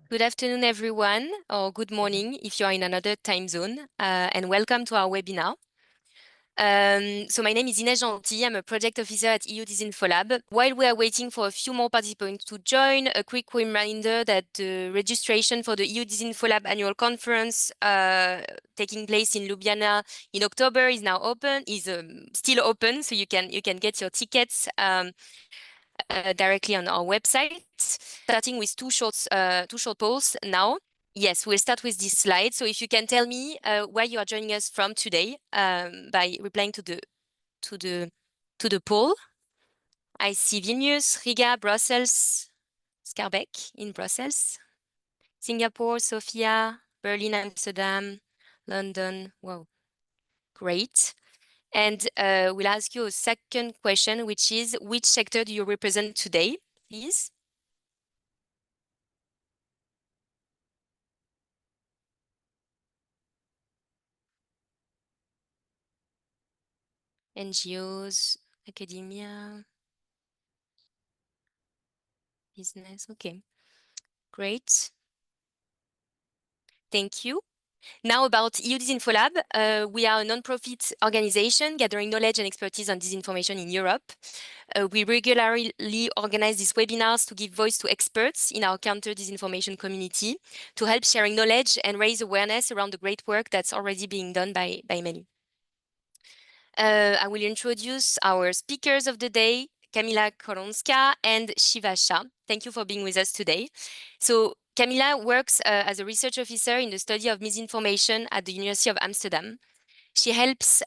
Good afternoon, everyone, or good morning if you are in another time zone, and welcome to our webinar. So my name is Inès Gentil. I'm a project officer at EU Disinfolab. While we are waiting for a few more participants to join, a quick reminder that the registration for the EU Disinfolab annual conference taking place in Ljubljana in October is now open, still open, so you can get your tickets directly on our website. Starting with two short polls now. Yes, we'll start with this slide. So if you can tell me where you are joining us from today by replying to the poll. I see Vilnius, Riga, Brussels, Schaerbeek in Brussels, Singapore, Sofia, Berlin, Amsterdam, London. Wow, great. And we'll ask you a second question, which is, which sector do you represent today, please? NGOs, academia, business. Okay, great. Thank you. Now about EU Disinfolab. We are a non-profit organization gathering knowledge and expertise on disinformation in Europe. We regularly organize these webinars to give voice to experts in our counter-disinformation community to help sharing knowledge and raise awareness around the great work that's already being done by many. I will introduce our speakers of the day, Kamila Koronska and Shiva Shah. Thank you for being with us today. So Kamila works as a research officer in the study of misinformation at the University of Amsterdam. She helps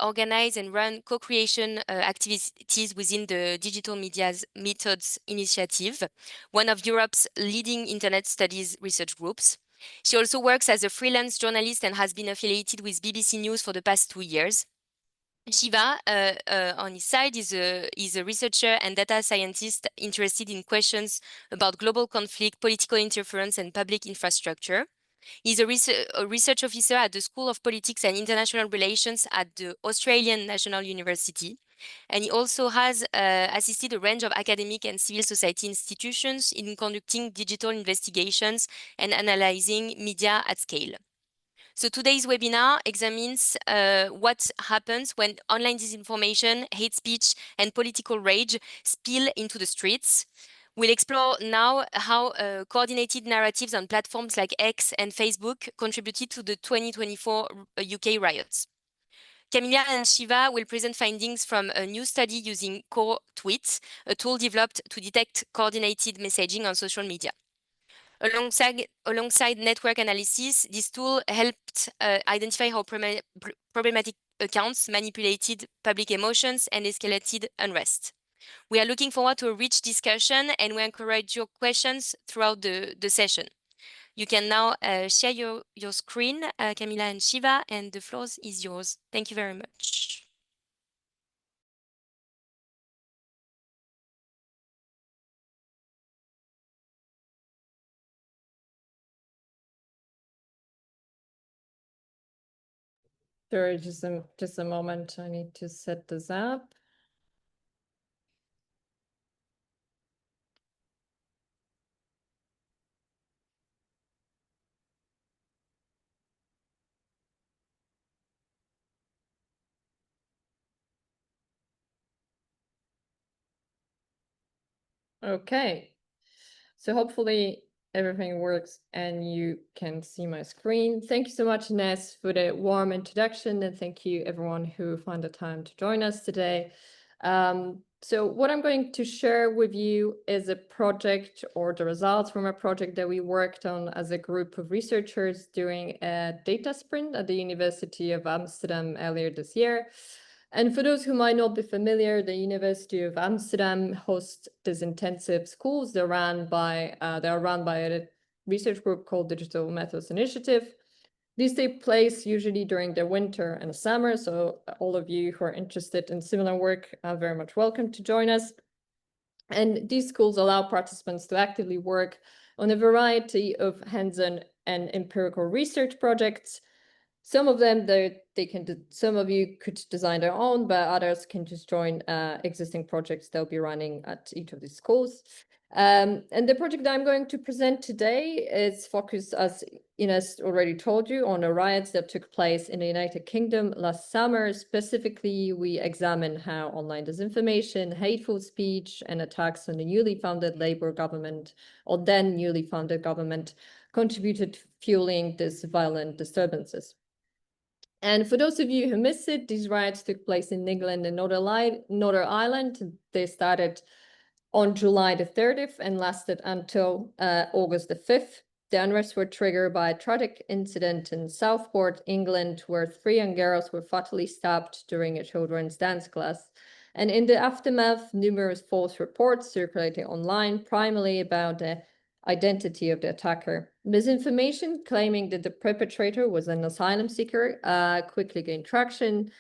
organize and run co-creation activities within the Digital Media's Methods Initiative, one of Europe's leading internet studies research groups. She also works as a freelance journalist and has been affiliated with BBC News for the past 2 years. Shiva, on his side, is a researcher and data scientist interested in questions about global conflict, political interference, and public infrastructure. He's a research officer at the School of Politics and International Relations at the Australian National University. And he also has assisted a range of academic and civil society institutions in conducting digital investigations and analyzing media at scale. So today's webinar examines what happens when online disinformation, hate speech, and political rage spill into the streets. We'll explore now how coordinated narratives on platforms like X and Facebook contributed to the 2024 UK riots. Camilla and Shiva will present findings from a new study using CooRTweet, a tool developed to detect coordinated messaging on social media. Alongside network analysis, this tool helped identify how problematic accounts manipulated public emotions and escalated unrest. We are looking forward to a rich discussion, and we encourage your questions throughout the session. You can now share your screen, Camila and Shiva, and the floor is yours. Thank you very much. Sorry, just a moment. I need to set this up. Okay, so hopefully everything works and you can see my screen. Thank you so much, Inès, for the warm introduction, and thank you everyone who found the time to join us today. So what I'm going to share with you is a project or the results from a project that we worked on as a group of researchers during a data sprint at the University of Amsterdam earlier this year. And for those who might not be familiar, the University of Amsterdam hosts these intensive schools. They are run by a research group called Digital Methods Initiative. These take place usually during the winter and the summer. So all of you who are interested in similar work are very much welcome to join us. And these schools allow participants to actively work on a variety of hands-on and empirical research projects. Some of them, some of you could design their own, but others can just join existing projects they'll be running at each of these schools. And the project I'm going to present today is focused, as Ines already told you, on the riots that took place in the United Kingdom last summer. Specifically, we examine how online disinformation, hateful speech, and attacks on the newly founded Labour government, or then newly founded government, contributed to fueling these violent disturbances. And for those of you who missed it, these riots took place in England and Northern Ireland. They started on July the 30th and lasted until August the 5th. The unrest were triggered by a tragic incident in Southport, England, where 3 young girls were fatally stabbed during a children's dance class. And in the aftermath, numerous false reports circulated online, primarily about the identity of the attacker. Misinformation claiming that the perpetrator was an asylum seeker quickly gained traction,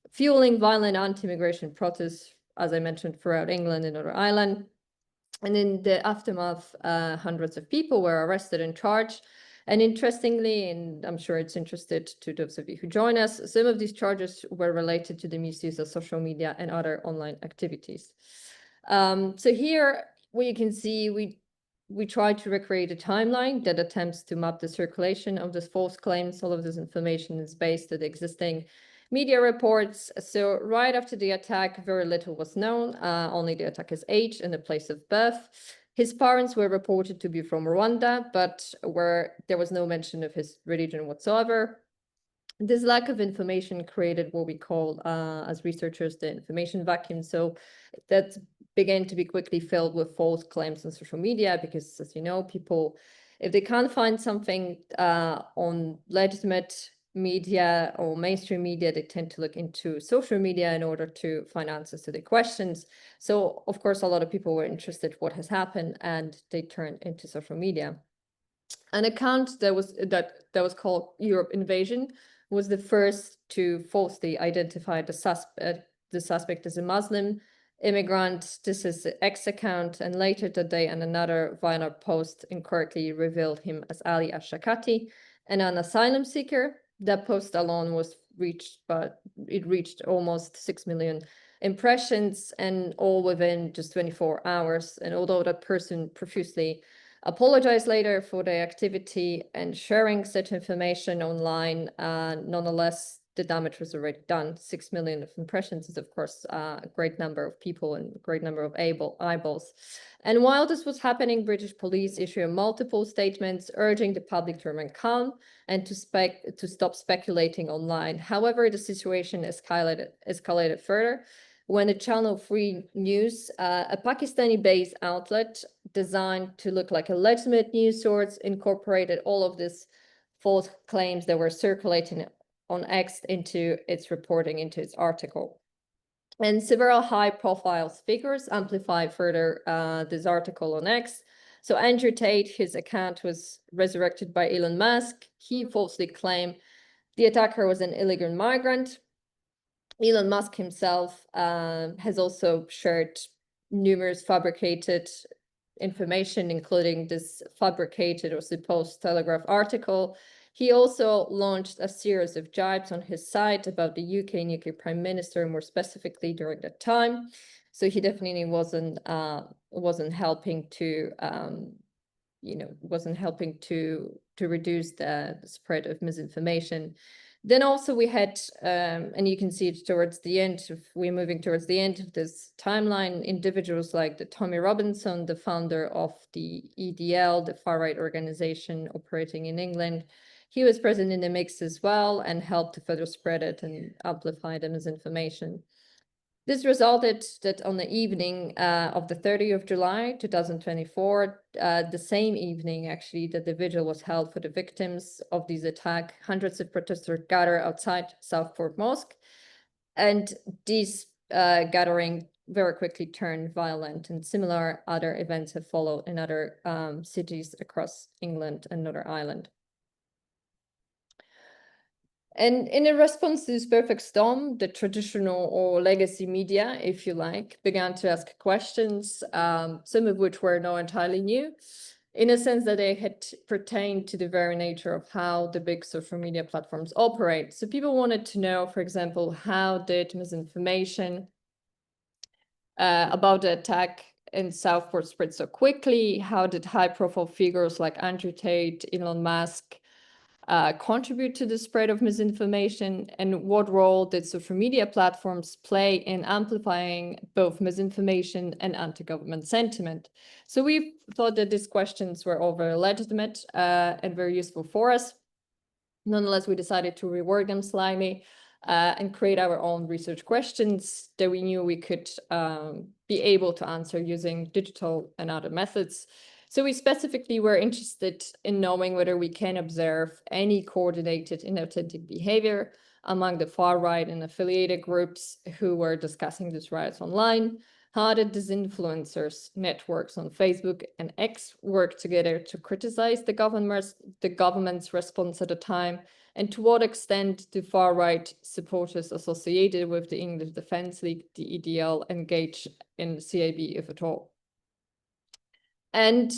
fueling violent anti-immigration protests, as I mentioned, throughout England and Northern Ireland. And in the aftermath, hundreds of people were arrested and charged. And interestingly, and I'm sure it's interested to those of you who join us, some of these charges were related to the misuse of social media and other online activities. So here, what you can see, we try to recreate a timeline that attempts to map the circulation of these false claims. All of this information is based on the existing media reports. So right after the attack, very little was known, only the attacker's age and the place of birth. His parents were reported to be from Rwanda, but where there was no mention of his religion whatsoever. This lack of information created what we call, as researchers, the information vacuum. So that began to be quickly filled with false claims on social media, because, as you know, people, if they can't find something on legitimate media or mainstream media, they tend to look into social media in order to find answers to their questions. So, of course, a lot of people were interested in what has happened, and they turned into social media. An account that was called Europe Invasion was the first to falsely identify the suspect as a Muslim immigrant. This is the X account, and later that day, and another viral post incorrectly revealed him as Ali Ashakati, and an asylum seeker. That post alone was reached, but it reached almost 6 million impressions, and all within just 24 hours. And although that person profusely apologized later for the activity and sharing such information online, nonetheless, the damage was already done. 6 million of impressions is, of course, a great number of people and a great number of eyeballs. And while this was happening, British police issued multiple statements urging the public to remain calm and to stop speculating online. However, the situation escalated further when the Channel 3 News, a Pakistani-based outlet designed to look like a legitimate news source, incorporated all of these false claims that were circulating on X into its reporting, into its article. And several high-profile speakers amplified further this article on X. So Andrew Tate, his account was resurrected by Elon Musk. He falsely claimed the attacker was an illegal migrant. Elon Musk himself has also shared numerous fabricated information, including this fabricated or supposed Telegraph article. He also launched a series of jibes on his site about the UK nuclear prime minister, more specifically during that time. So he definitely wasn't helping to reduce the spread of misinformation. Then also we had, and you can see it towards the end, if we're moving towards the end of this timeline, individuals like the Tommy Robinson, the founder of the EDL, the far-right organization operating in England. He was present in the mix as well and helped to further spread it and amplify the misinformation. This resulted that on the evening of the 30th of July, 2024, the same evening, actually, that the vigil was held for the victims of this attack, hundreds of protesters gathered outside Southport Mosque. And this gathering very quickly turned violent, and similar other events have followed in other cities across England and Northern Ireland. And in a response to this perfect storm, the traditional or legacy media, if you like, began to ask questions, some of which were not entirely new, in a sense that they had pertained to the very nature of how the big social media platforms operate. So people wanted to know, for example, how did misinformation about the attack in Southport spread so quickly? How did high-profile figures like Andrew Tate, Elon Musk contribute to the spread of misinformation? And what role did social media platforms play in amplifying both misinformation and anti-government sentiment? So we thought that these questions were all very legitimate and very useful for us. Nonetheless, we decided to reword them slightly and create our own research questions that we knew we could be able to answer using digital and other methods. So we specifically were interested in knowing whether we can observe any coordinated inauthentic behavior among the far right and affiliated groups who were discussing these riots online. How did these influencers networks on Facebook and X work together to criticize the government's response at the time? And to what extent do far-right supporters associated with the English Defence League, the EDL, engage in CAB, if at all? And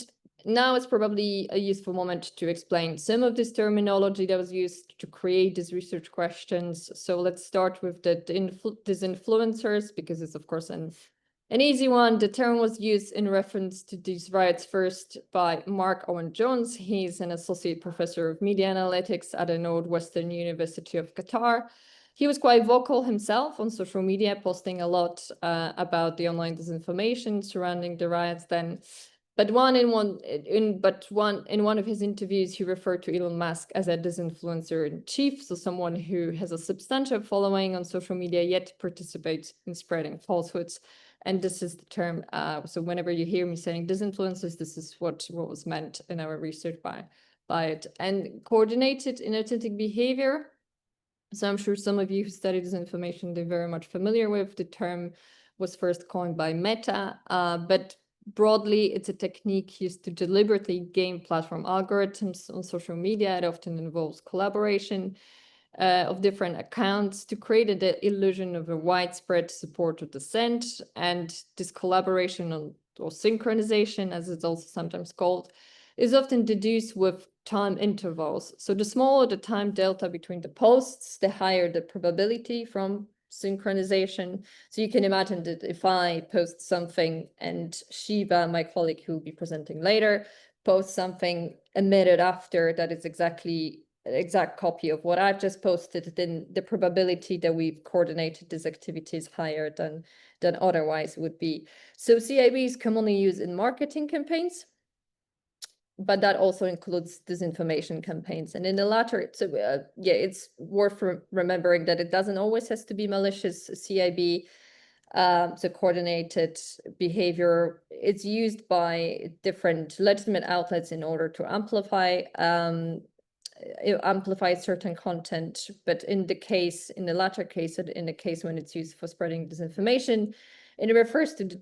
now it's probably a useful moment to explain some of this terminology that was used to create these research questions. So let's start with these influencers, because it's, of course, an easy one. The term was used in reference to these riots first by Mark Owen Jones. He's an associate professor of media analytics at the Northwestern University of Qatar. He was quite vocal himself on social media, posting a lot about the online disinformation surrounding the riots then. But in one of his interviews, he referred to Elon Musk as a disinfluencer in chief, so someone who has a substantial following on social media yet participates in spreading falsehoods. And this is the term. So whenever you hear me saying disinfluencers, this is what was meant in our research by it. And coordinated inauthentic behavior. So I'm sure some of you who study this information, they're very much familiar with. The term was first coined by Meta, but broadly, it's a technique used to deliberately game platform algorithms on social media. It often involves collaboration of different accounts to create the illusion of a widespread support of dissent. And this collaboration or synchronization, as it's also sometimes called, is often deduced with time intervals. So the smaller the time delta between the posts, the higher the probability from synchronization. So you can imagine that if I post something and Shiva, my colleague who will be presenting later, posts something a minute after that is exactly an exact copy of what I've just posted, then the probability that we've coordinated this activity is higher than otherwise would be. So CIB is commonly used in marketing campaigns, but that also includes disinformation campaigns. And in the latter, so yeah, it's worth remembering that it doesn't always has to be malicious CIB. So coordinated behavior, it's used by different legitimate outlets in order to amplify certain content. But in the latter case, in the case when it's used for spreading disinformation, it refers to the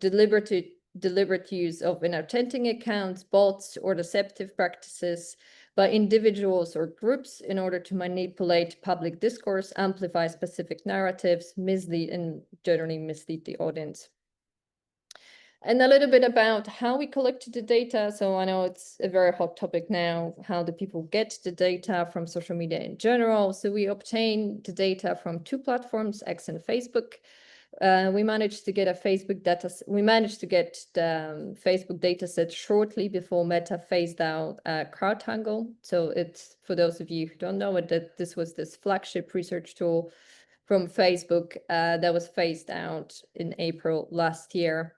deliberate use of inauthentic accounts, bots, or deceptive practices by individuals or groups in order to manipulate public discourse, amplify specific narratives, mislead, and generally mislead the audience. And a little bit about how we collected the data. So I know it's a very hot topic now, how do people get the data from social media in general? So we obtain the data from two platforms, X and Facebook. We managed to get the Facebook data set shortly before Meta phased out CrowdTangle. So it's, for those of you who don't know it, that this was this flagship research tool from Facebook that was phased out in April last year.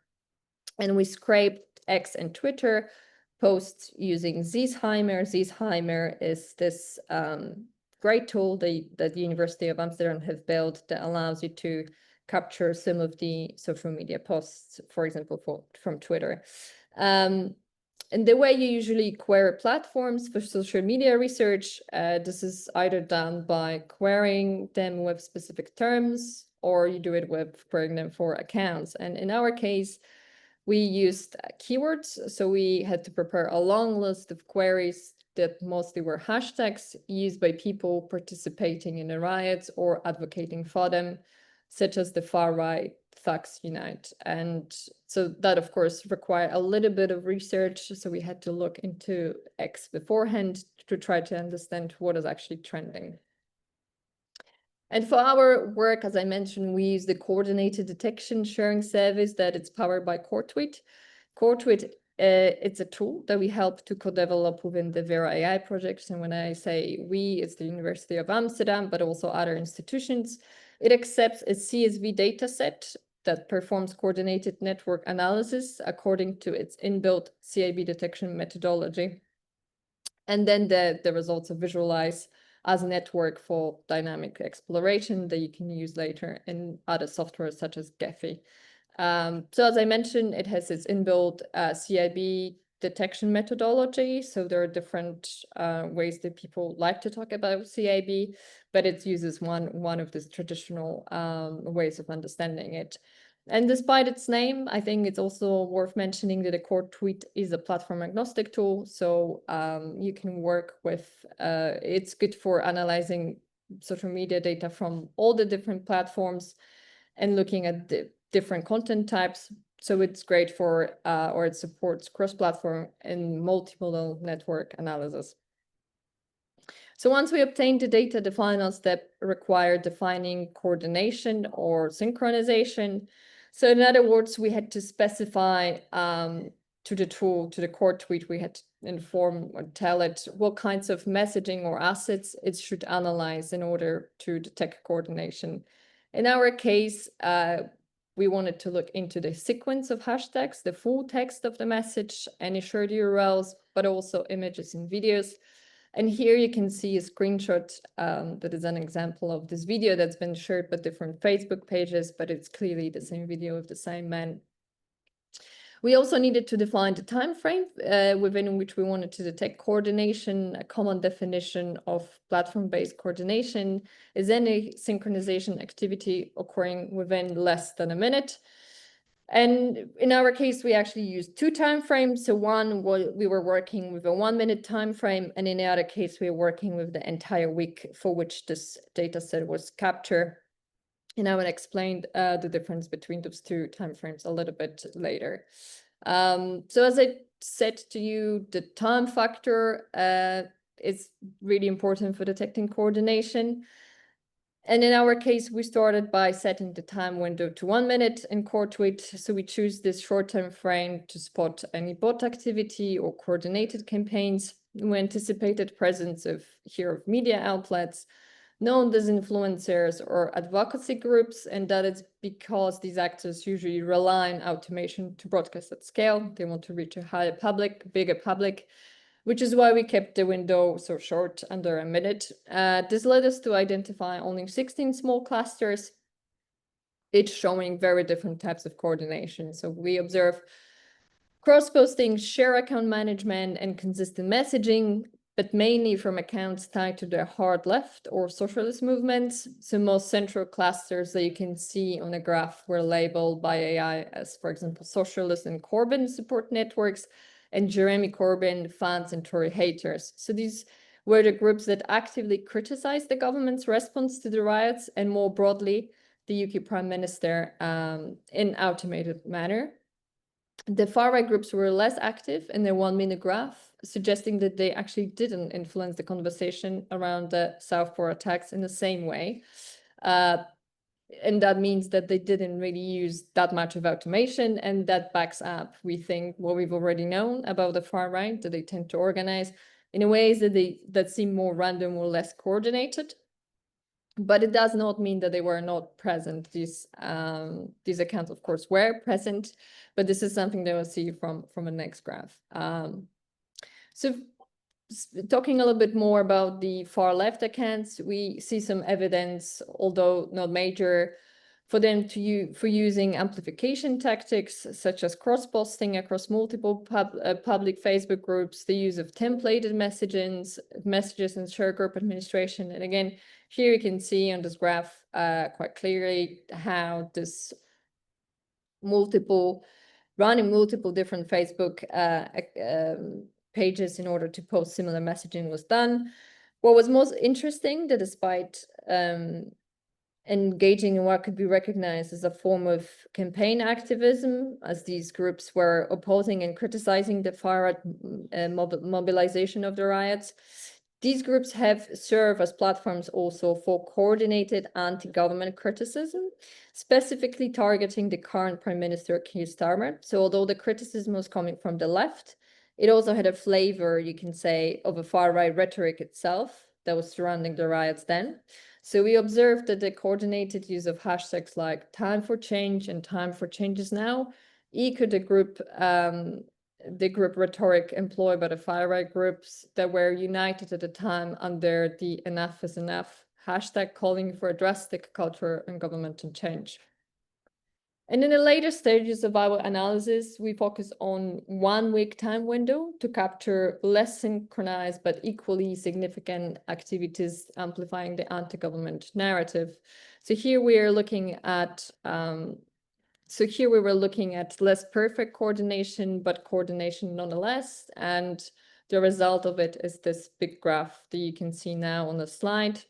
And we scraped X and Twitter posts using Zeesheimer. Zeesheimer is this great tool that the University of Amsterdam have built that allows you to capture some of the social media posts, for example, from Twitter. And the way you usually query platforms for social media research, this is either done by querying them with specific terms, or you do it with querying them for accounts. And in our case, we used keywords. So we had to prepare a long list of queries that mostly were hashtags used by people participating in the riots or advocating for them, such as the far right Thugs Unite. And so that, of course, required a little bit of research. So we had to look into X beforehand to try to understand what is actually trending. And for our work, as I mentioned, we use the coordinated detection sharing service that it's powered by CooRTweet. CooRTweet, it's a tool that we help to co-develop within the Vera AI project. And when I say we, it's the University of Amsterdam, but also other institutions. It accepts a CSV dataset that performs coordinated network analysis according to its inbuilt CIB detection methodology. And then the results are visualized as a network for dynamic exploration that you can use later in other software such as Gephi. So as I mentioned, it has its inbuilt CIB detection methodology. So there are different ways that people like to talk about CIB, but it uses one of these traditional ways of understanding it. And despite its name, I think it's also worth mentioning that a CooRTweet is a platform agnostic tool. So you can work with, it's good for analyzing social media data from all the different platforms and looking at the different content types. So it's great for, or it supports cross-platform and multimodal network analysis. So once we obtain the data, the final step required defining coordination or synchronization. So in other words, we had to specify to the tool, to the CooRTweet, we had to inform or tell it what kinds of messaging or assets it should analyze in order to detect coordination. In our case, we wanted to look into the sequence of hashtags, the full text of the message, any shared URLs, but also images and videos. And here you can see a screenshot that is an example of this video that's been shared by different Facebook pages, but it's clearly the same video of the same man. We also needed to define the time frame within which we wanted to detect coordination. A common definition of platform-based coordination is any synchronization activity occurring within less than a minute. And in our case, we actually used two time frames. So one, we were working with a 1 minute time frame, and in the other case, we were working with the entire week for which this data set was captured. And I will explain the difference between those two time frames a little bit later. So as I said to you, the time factor is really important for detecting coordination. And in our case, we started by setting the time window to 1 minute in CooRTweet. So we choose this short time frame to spot any bot activity or coordinated campaigns. We anticipated presence of media outlets, known as influencers or advocacy groups, and that is because these actors usually rely on automation to broadcast at scale. They want to reach a higher public, bigger public, which is why we kept the window so short, under a minute. This led us to identify only 16 small clusters, each showing very different types of coordination. So we observe cross-posting, share account management, and consistent messaging, but mainly from accounts tied to the hard left or socialist movements. So most central clusters that you can see on the graph were labeled by AI as, for example, socialist and Corbyn support networks, and Jeremy Corbyn fans and Tory haters. So these were the groups that actively criticized the government's response to the riots, and more broadly, the UK Prime Minister in automated manner. The far-right groups were less active in their 1 minute graph, suggesting that they actually didn't influence the conversation around the Southport attacks in the same way. And that means that they didn't really use that much of automation, and that backs up, we think, what we've already known about the far right, that they tend to organize in ways that seem more random or less coordinated. But it does not mean that they were not present. These accounts, of course, were present, but this is something that we'll see from the next graph. So talking a little bit more about the far left accounts, we see some evidence, although not major, for them for using amplification tactics such as cross-posting across multiple public Facebook groups, the use of templated messages and share group administration. And again, here you can see on this graph quite clearly how this running multiple different Facebook pages in order to post similar messaging was done. What was most interesting, that despite engaging in what could be recognized as a form of campaign activism, as these groups were opposing and criticizing the far-right mobilization of the riots, These groups have served as platforms also for coordinated anti-government criticism, specifically targeting the current Prime Minister Keir Starmer. So although the criticism was coming from the left, it also had a flavor, you can say, of a far-right rhetoric itself that was surrounding the riots then. So we observed that the coordinated use of hashtags like time for change and time for changes now echoed the group rhetoric employed by the far-right groups that were united at the time under the enough is enough hashtag, calling for a drastic cultural and governmental change. And in the later stages of our analysis, we focus on 1 week time window to capture less synchronized but equally significant activities amplifying the anti-government narrative. So here we are looking at we were looking at less perfect coordination, but coordination nonetheless. And the result of it is this big graph that you can see now on the slide.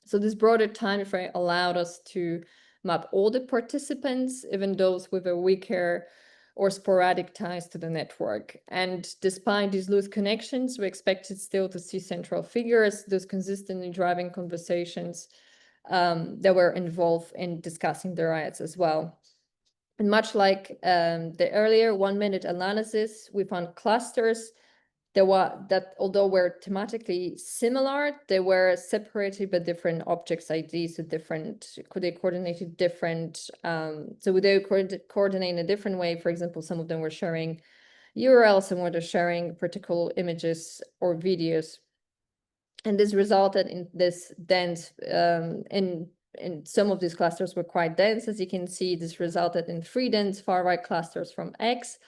So this broader time frame allowed us to map all the participants, even those with a weaker or sporadic ties to the network. And despite these loose connections, we expected still to see central figures, those consistently driving conversations that were involved in discussing the riots as well. And much like the earlier 1 minute analysis, we found clusters that although were thematically similar, they were separated by different objects IDs, so they coordinated different, so they coordinate in a different way. For example, some of them were sharing URLs, some were sharing particular images or videos. And this resulted in this dense, and some of these clusters were quite dense. As you can see, this resulted in 3 dense far-right clusters from X,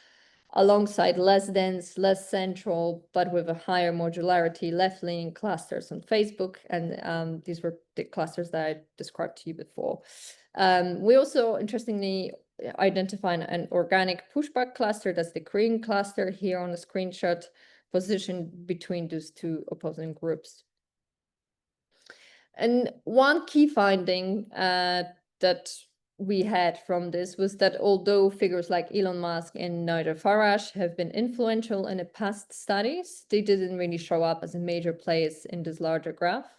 alongside less dense, less central, but with a higher modularity left-leaning clusters on Facebook. And these were the clusters that I described to you before. We also, interestingly, identified an organic pushback cluster. That's the green cluster here on the screenshot, positioned between those 2 opposing groups. And one key finding that we had from this was that although figures like Elon Musk and Nigel Farage have been influential in the past studies, they didn't really show up as a major players in this larger graph.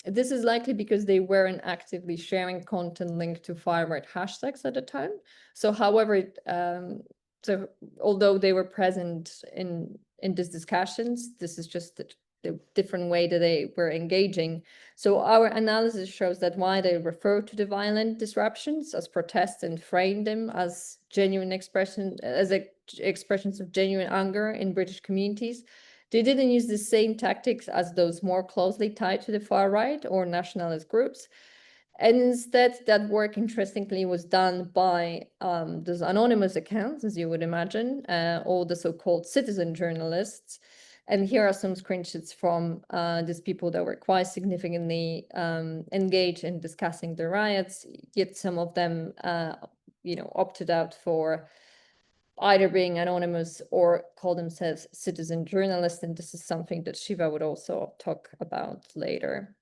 This is likely because they weren't actively sharing content linked to far-right hashtags at the time. So however, so although they were present in these discussions, this is just the different way that they were engaging. So our analysis shows that while they refer to the violent disruptions as protests and frame them as genuine expressions of genuine anger in British communities, they didn't use the same tactics as those more closely tied to the far right or nationalist groups. And instead, that work, interestingly, was done by those anonymous accounts, as you would imagine, or the so-called citizen journalists. And here are some screenshots from these people that were quite significantly engaged in discussing the riots, yet some of them, opted out for either being anonymous or call themselves citizen journalists. And this is something that Shiva would also talk about later.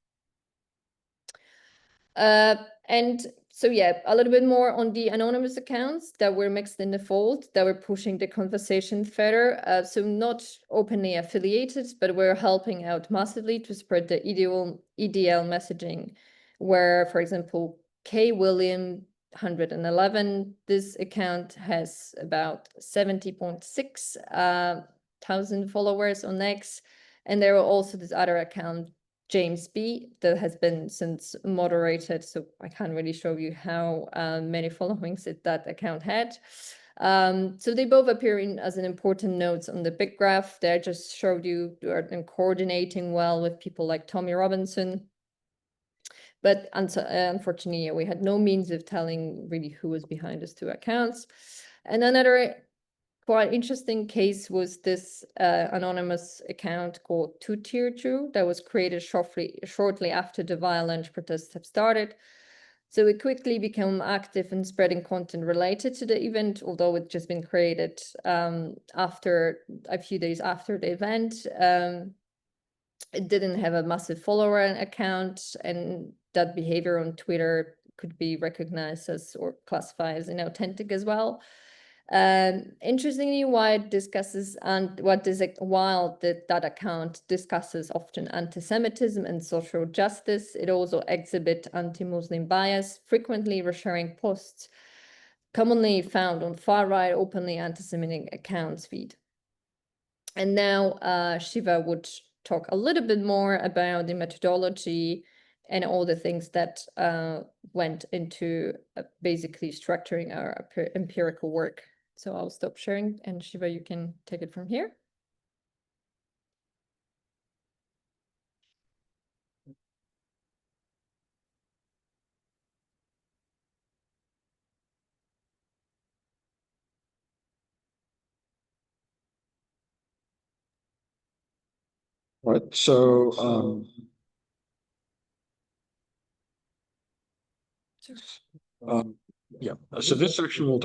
And so, yeah, a little bit more on the anonymous accounts that were mixed in the fold, that were pushing the conversation further. So not openly affiliated, but were helping out massively to spread the EDL messaging, where, for example, K. William 111, this account has about 70.6 thousand followers on X. And there are also this other account, James B, that has been since moderated, so I can't really show you how many followings that account had. So they both appear as an important nodes on the big graph. There I just showed you are coordinating well with people like Tommy Robinson. But unfortunately, we had no means of telling really who was behind these 2 accounts. And another quite interesting case was this anonymous account called 2Tier2 that was created shortly after the violent protests have started. So it quickly became active in spreading content related to the event, although it just been created after a few days after the event. It didn't have a massive follower account, and that behavior on Twitter could be recognized as or classified as inauthentic as well. Interestingly, while that account discusses often anti-Semitism and social justice, it also exhibits anti-Muslim bias, frequently resharing posts commonly found on far-right, openly anti-Semitic accounts feed. And now Shiva would talk a little bit more about the methodology and all the things that went into basically structuring our empirical work. So I'll stop sharing, and Shiva, you can take it from here. Right. So yeah. So this section will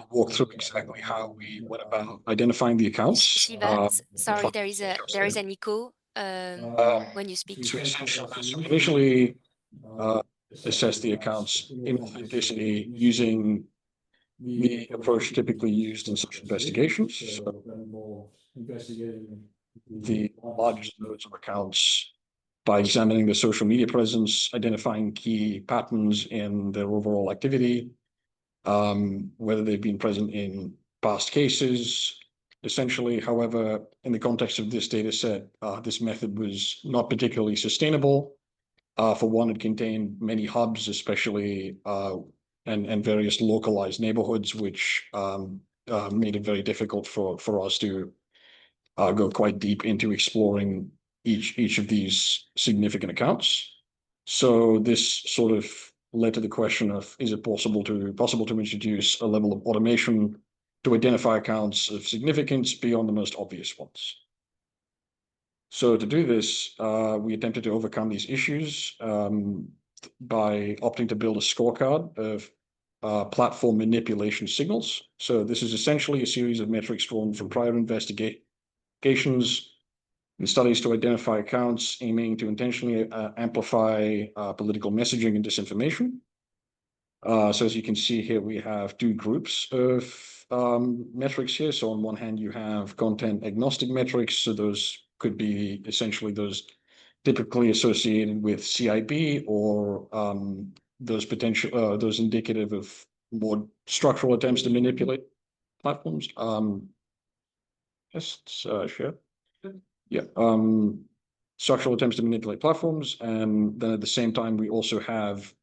walk through exactly how we went about identifying the accounts. Shiva, sorry, there is an echo when you speak. So initially assess the account's inauthenticity using the approach typically used in such investigations. So the largest nodes of accounts by examining their social media presence, identifying key patterns in their overall activity, whether they've been present in past cases. Essentially, however, in the context of this data set, this method was not particularly sustainable. For one, it contained many hubs, especially and various localized neighborhoods, which made it very difficult for us to go quite deep into exploring each of these significant accounts. So this sort of led to the question of, is it possible to introduce a level of automation to identify accounts of significance beyond the most obvious ones? So to do this, we attempted to overcome these issues by opting to build a scorecard of platform manipulation signals. So this is essentially a series of metrics drawn from prior investigations and studies to identify accounts aiming to intentionally amplify political messaging and disinformation. So as you can see here, we have two groups of metrics here. So on one hand, you have content agnostic metrics. So those could be essentially those typically associated with CIB or those indicative of more structural attempts to manipulate platforms. Just share. Yeah. Structural attempts to manipulate platforms. And then at the same time, we also have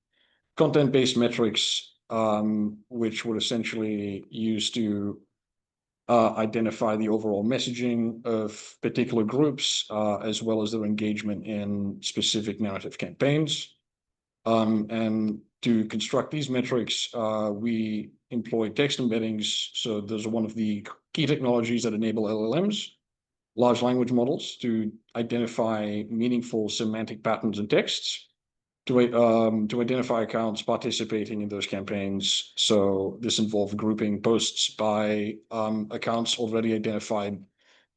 content-based metrics, which would essentially use to identify the overall messaging of particular groups, as well as their engagement in specific narrative campaigns. And to construct these metrics, we employ text embeddings. So those are one of the key technologies that enable LLMs, large language models, to identify meaningful semantic patterns in texts, to identify accounts participating in those campaigns. So this involved grouping posts by accounts already identified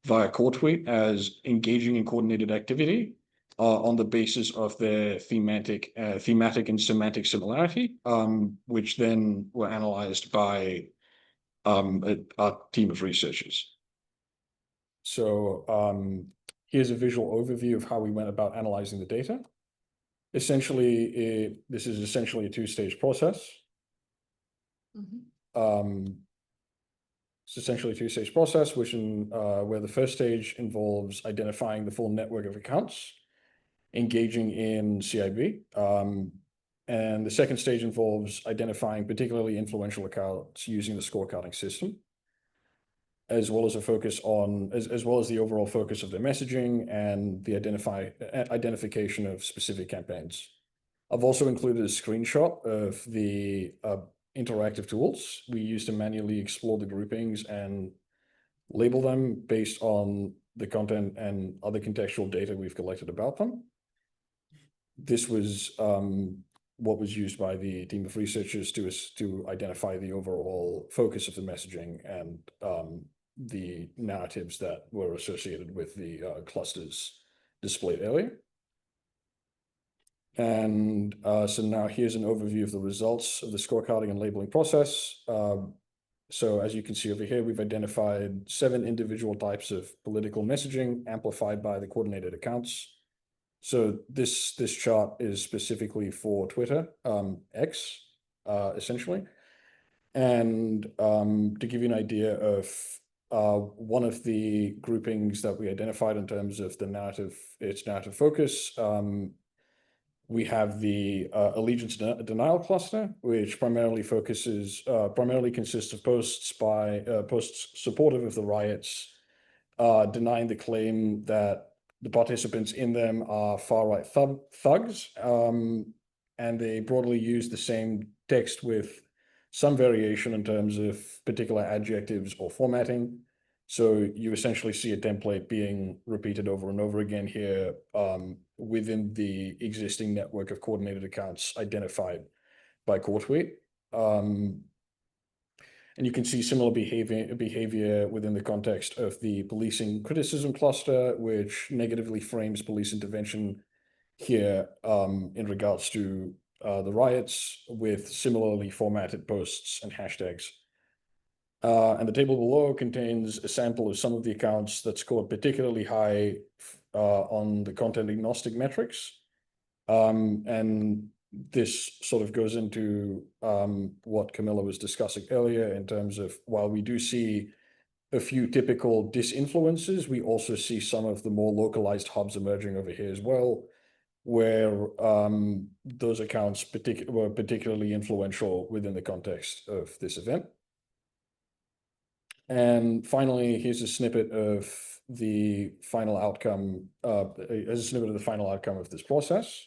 via CooRTweet as engaging in coordinated activity on the basis of their thematic and semantic similarity, which then were analyzed by a team of researchers. So here's a visual overview of how we went about analyzing the data. Essentially, this is essentially a two-stage process. It's essentially a two-stage process, where the first stage involves identifying the full network of accounts, engaging in CIB, and the second stage involves identifying particularly influential accounts using the scorecarding system, as well as the overall focus of their messaging and the identification of specific campaigns. I've also included a screenshot of the interactive tools we use to manually explore the groupings and label them based on the content and other contextual data we've collected about them. This was what was used by the team of researchers to identify the overall focus of the messaging and the narratives that were associated with the clusters displayed earlier. And so now here's an overview of the results of the scorecarding and labeling process. So as you can see over here, we've identified 7 individual types of political messaging amplified by the coordinated accounts. So this chart is specifically for Twitter, X, essentially. And to give you an idea of one of the groupings that we identified in terms of the narrative, its narrative focus, we have the allegiance denial cluster, which primarily consists of posts supportive of the riots, denying the claim that the participants in them are far-right thugs, and they broadly use the same text with some variation in terms of particular adjectives or formatting. So you essentially see a template being repeated over and over again here within the existing network of coordinated accounts identified by CooRTweet. And you can see similar behavior within the context of the policing criticism cluster, which negatively frames police intervention here in regards to the riots with similarly formatted posts and hashtags. And the table below contains a sample of some of the accounts that scored particularly high on the content agnostic metrics. And this sort of goes into what Camilla was discussing earlier in terms of, while we do see a few typical disinfluences, we also see some of the more localized hubs emerging over here as well, where those accounts were particularly influential within the context of this event. And finally, here's a snippet of the final outcome, of this process.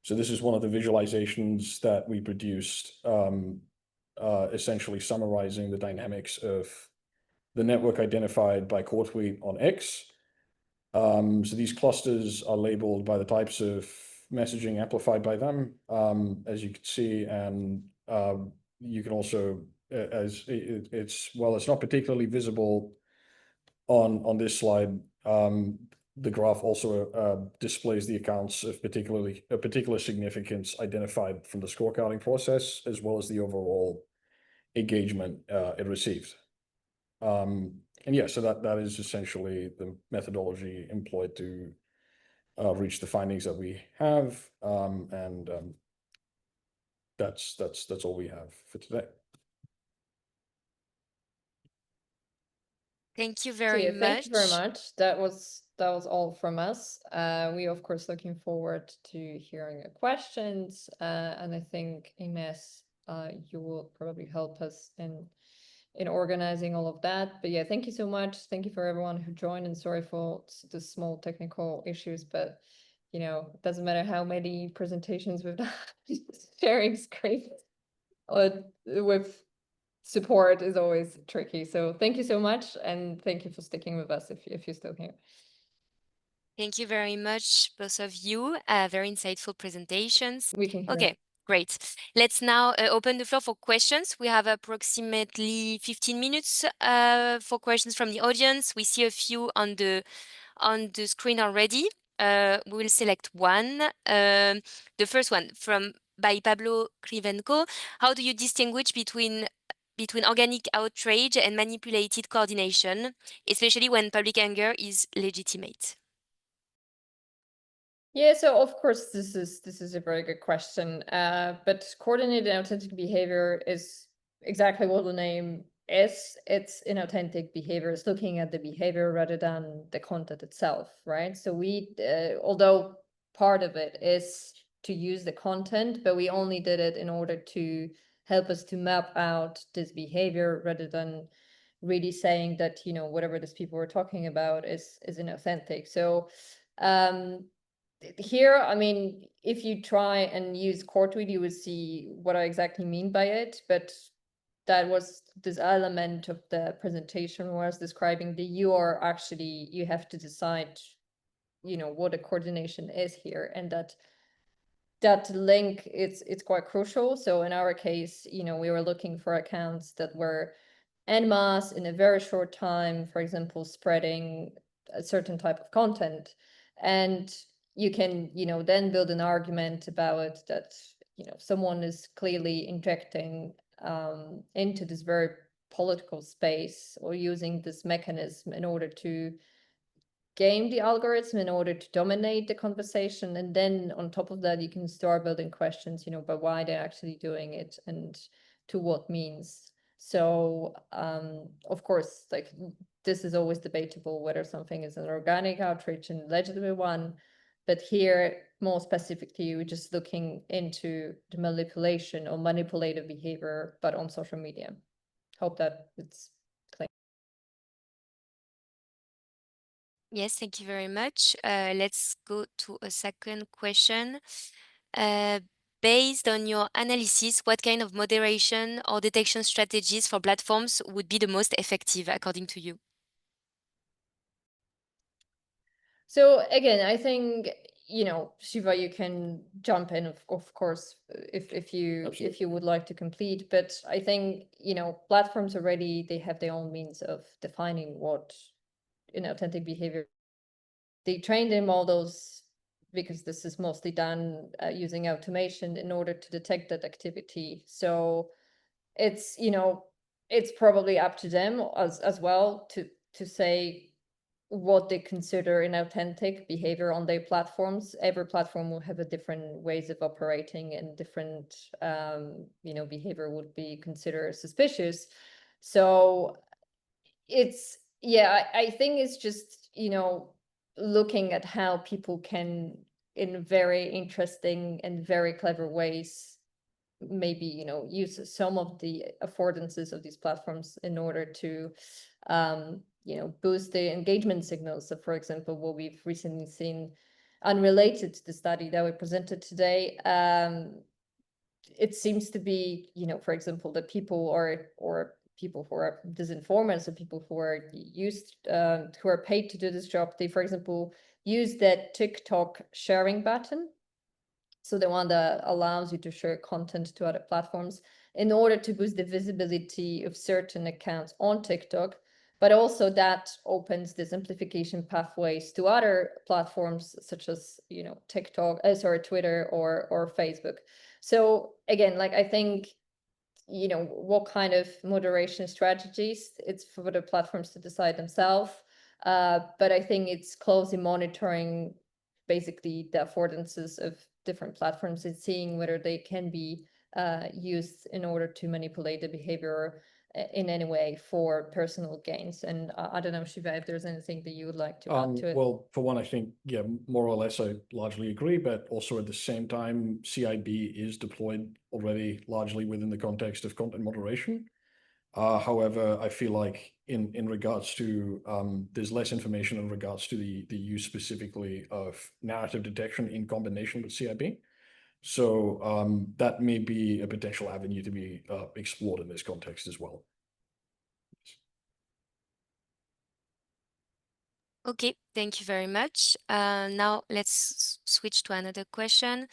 So this is one of the visualizations that we produced, essentially summarizing the dynamics of the network identified by CooRTweet on X. So these clusters are labeled by the types of messaging amplified by them, as you can see, and you can also, it's not particularly visible on this slide. The graph also displays the accounts of particular significance identified from the scorecarding process, as well as the overall engagement it received. And yeah, so that is essentially the methodology employed to reach the findings that we have, and that's all we have for today. Thank you very much. Thank you very much. That was all from us. We of course looking forward to hearing your questions, and I think Ines, you will probably help us in organizing all of that. But yeah, thank you so much. Thank you for everyone who joined, and sorry for the small technical issues, but you know, it doesn't matter how many presentations we've done, sharing screens with support is always tricky. So thank you so much, and thank you for sticking with us if you're still here. Thank you very much, both of you. Very insightful presentations. We can hear. Okay, great. Let's now open the floor for questions. We have approximately 15 minutes for questions from the audience. We see a few on the screen already. We will select one. The first one by Pablo Krivenko. How do you distinguish between organic outrage and manipulated coordination, especially when public anger is legitimate? Yeah, so of course this is a very good question. But coordinated inauthentic behavior is exactly what the name is. It's inauthentic behavior. It's looking at the behavior rather than the content itself, right? So we, although part of it is to use the content, but we only did it in order to help us to map out this behavior rather than really saying that, you know, whatever these people were talking about is inauthentic. So here, I mean, if you try and use CooRTweet, you would see what I exactly mean by it, but that was this element of the presentation where I was describing that you have to decide, you know, what a coordination is here, and that link it's quite crucial. So in our case, you know, we were looking for accounts that were en masse in a very short time, for example, spreading a certain type of content. And you can, you know, then build an argument about it that, you know, someone is clearly injecting into this very political space, or using this mechanism in order to game the algorithm, in order to dominate the conversation. And then on top of that, you can start building questions, but why they're actually doing it and to what means. So of course, like, this is always debatable whether something is an organic outreach and a legitimate one. But here, more specifically, we're just looking into the manipulation or manipulative behavior, but on social media. Hope that it's clear. Yes, thank you very much. Let's go to a second question. Based on your analysis, what kind of moderation or detection strategies for platforms would be the most effective, according to you? So again, I think, Shiva, you can jump in, of course, if you would like to complete. But I think, platforms already, they have their own means of defining what inauthentic behavior. They train their models, because this is mostly done using automation in order to detect that activity. So it's, it's probably up to them as well to say what they consider inauthentic behavior on their platforms. Every platform will have a different ways of operating, and different behavior would be considered suspicious. So it's, I think it's just looking at how people can, in very interesting and very clever ways, maybe use some of the affordances of these platforms in order to boost the engagement signals. So for example, what we've recently seen, unrelated to the study that we presented today, it seems to be, for example, that people or people who are disinformers, or people who are who are paid to do this job, they, for example, use that TikTok sharing button. So the one that allows you to share content to other platforms, in order to boost the visibility of certain accounts on TikTok. But also that opens this amplification pathways to other platforms, such as, Twitter or Facebook. So again, like, I think, what kind of moderation strategies, it's for the platforms to decide themselves. But I think it's closely monitoring basically the affordances of different platforms, and seeing whether they can be used in order to manipulate the behavior in any way for personal gains. And I don't know, Shiva, if there's anything that you would like to add to it. Well, for one, I think, more or less, I largely agree, but also at the same time, CIB is deployed already largely within the context of content moderation. However, I feel like in regards to, there's less information in regards to the use specifically of narrative detection in combination with CIB. So that may be a potential avenue to be explored in this context as well. Okay, thank you very much. Now let's switch to another question.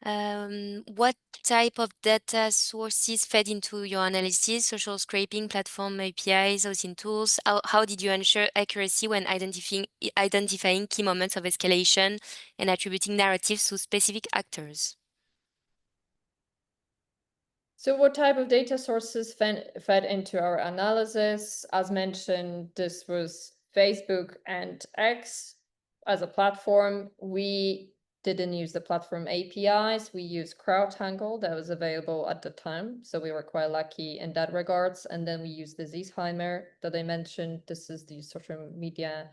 What type of data sources fed into your analysis? Social scraping, platform APIs, OSINT tools? How did you ensure accuracy when identifying key moments of escalation and attributing narratives to specific actors? So what type of data sources fed into our analysis? As mentioned, this was Facebook and X as a platform. We didn't use the platform APIs. We used CrowdTangle that was available at the time. So we were quite lucky in that regards. And then we used the Zeesheimer that I mentioned. This is the social media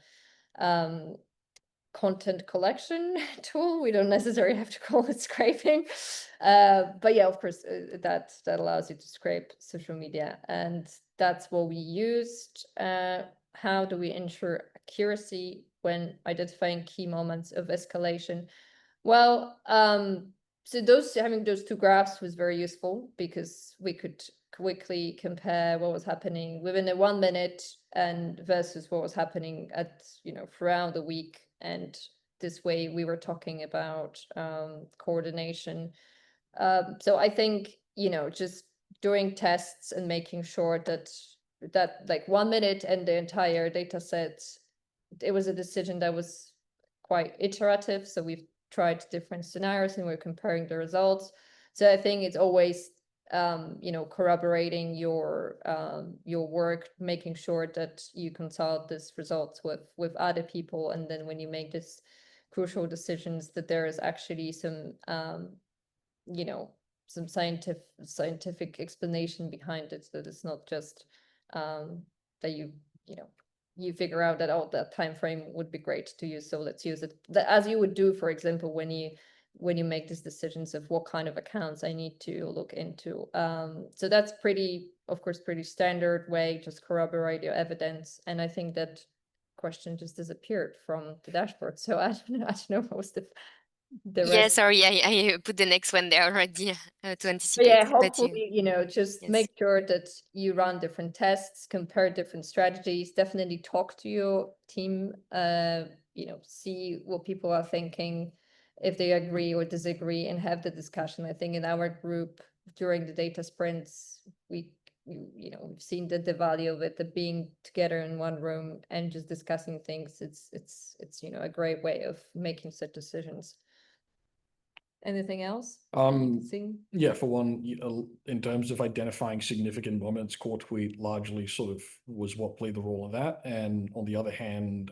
content collection tool. We don't necessarily have to call it scraping. But yeah, of course, that allows you to scrape social media. And that's what we used. How do we ensure accuracy when identifying key moments of escalation? Well, so having those two graphs was very useful, because we could quickly compare what was happening within a 1 minute and versus what was happening at, throughout the week. And this way we were talking about coordination. So I think, just doing tests and making sure that like 1 minute and the entire data set, it was a decision that was quite iterative. So we've tried different scenarios and we're comparing the results. So I think it's always you know, corroborating your work, making sure that you consult these results with other people, and then when you make this crucial decisions, that there is actually some you know, some scientific explanation behind it, that it's not just that you know, you figure out that, oh, that time frame would be great to use, so let's use it, as you would do, for example, when you make these decisions of what kind of accounts I need to look into. So that's of course, pretty standard way, just corroborate your evidence. And I think that question just disappeared from the dashboard. So I don't know most of the Yeah, rest. sorry, I put the next one there already to But anticipate. yeah, But hopefully, you know, just yes. make sure that you run different tests, compare different strategies, definitely talk to your team, you know, see what people are thinking, if they agree or disagree, and have the discussion. I think in our group during the data sprints, we've seen the value of it, the being together in one room and just discussing things. It's you know, a great way of making such decisions. Anything else? Yeah, for one, in terms of identifying significant moments, CooRTweet largely sort of was what played the role of that. And on the other hand,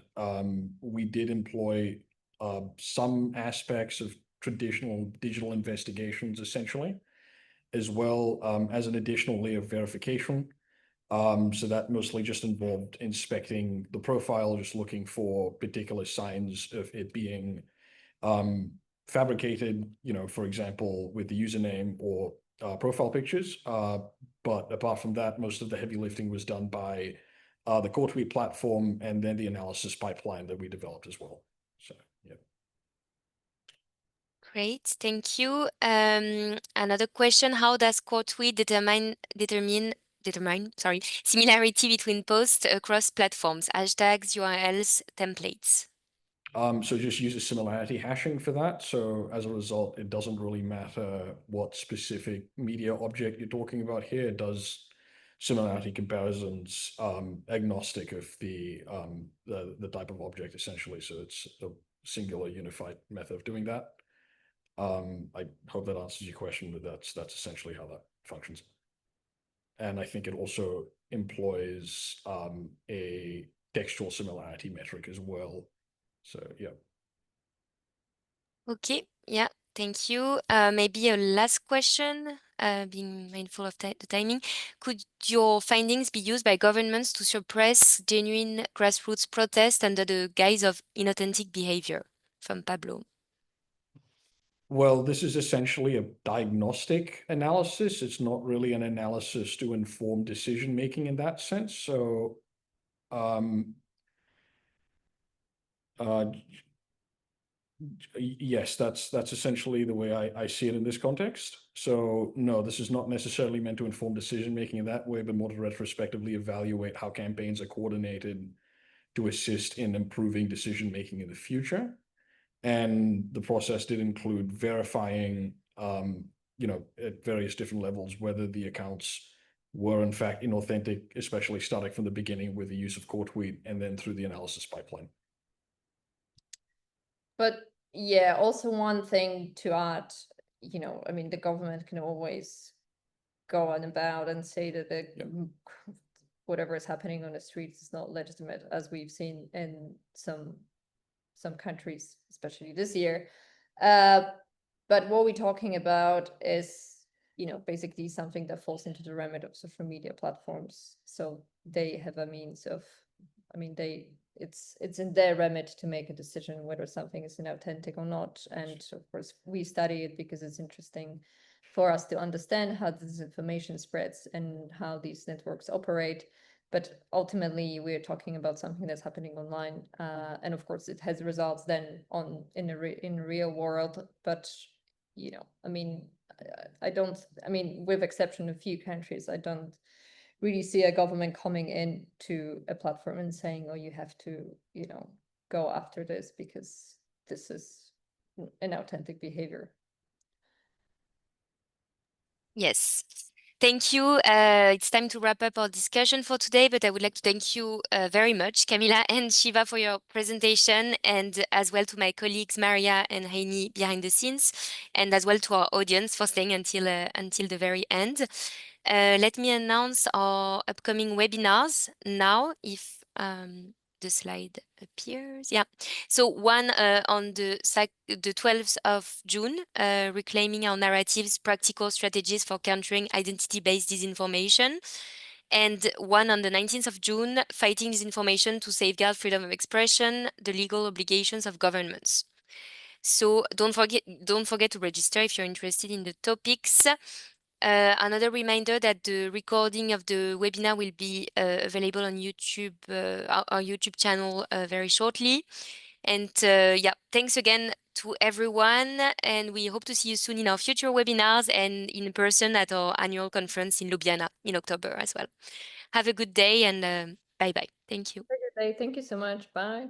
we did employ some aspects of traditional digital investigations, essentially, as well as an additional layer of verification. So that mostly just involved inspecting the profile, just looking for particular signs of it being fabricated, you know, for example, with the username or profile pictures. But apart from that, most of the heavy lifting was done by the CooRTweet platform and then the analysis pipeline that we developed as well. So, yeah. Great, thank you. Another question: how does CooRTweet determine similarity between posts across platforms, hashtags, URLs, templates? So just use a similarity hashing for that. So as a result, it doesn't really matter what specific media object you're talking about here. It does similarity comparisons agnostic of the type of object, essentially. So it's a singular unified method of doing that. I hope that answers your question, but that's essentially how that functions. And I think it also employs a textual similarity metric as well. So, yeah. Okay, yeah, thank you. Maybe a last question, being mindful of the timing. Could your findings be used by governments to suppress genuine grassroots protest under the guise of inauthentic behavior? From Pablo. Well, this is essentially a diagnostic analysis. It's not really an analysis to inform decision making in that sense. So, yes, that's essentially the way I see it in this context. So, no, this is not necessarily meant to inform decision making in that way, but more to retrospectively evaluate how campaigns are coordinated to assist in improving decision making in the future. And the process did include verifying, you know, at various different levels, whether the accounts were in fact inauthentic, especially starting from the beginning with the use of CooRTweet and then through the analysis pipeline. But yeah, also one thing to add, you know, I mean, the government can always go on about and say that whatever is happening on the streets is not legitimate, as we've seen in some countries, especially this year. But what we're talking about is, you know, basically something that falls into the remit of social media platforms. So they have a means of, I mean, it's in their remit to make a decision whether something is inauthentic or not. And of course, we study it because it's interesting for us to understand how this information spreads and how these networks operate. But ultimately, we're talking about something that's happening online, and of course, it has results then in the real world. But you know, I mean, I don't. I mean, with exception of a few countries, I don't really see a government coming in to a platform and saying, "Oh, you have to, you know, go after this because this is inauthentic behavior." Yes. Thank you. It's time to wrap up our discussion for today, but I would like to thank you very much, Camila and Shiva, for your presentation, and as well to my colleagues, Maria and Heini behind the scenes, and as well to our audience for staying until the very end. Let me announce our upcoming webinars now, if the slide appears. Yeah. So one on the 12th of June, reclaiming our narratives, practical strategies for countering identity-based disinformation. And one on the 19th of June, fighting disinformation to safeguard freedom of expression, the legal obligations of governments. So don't forget to register if you're interested in the topics. Another reminder that the recording of the webinar will be available on YouTube, our YouTube channel very shortly. And yeah, thanks again to everyone. And we hope to see you soon in our future webinars and in person at our annual conference in Ljubljana in October as well. Have a good day and bye-bye. Thank you. Have a good day. Thank you so much. Bye.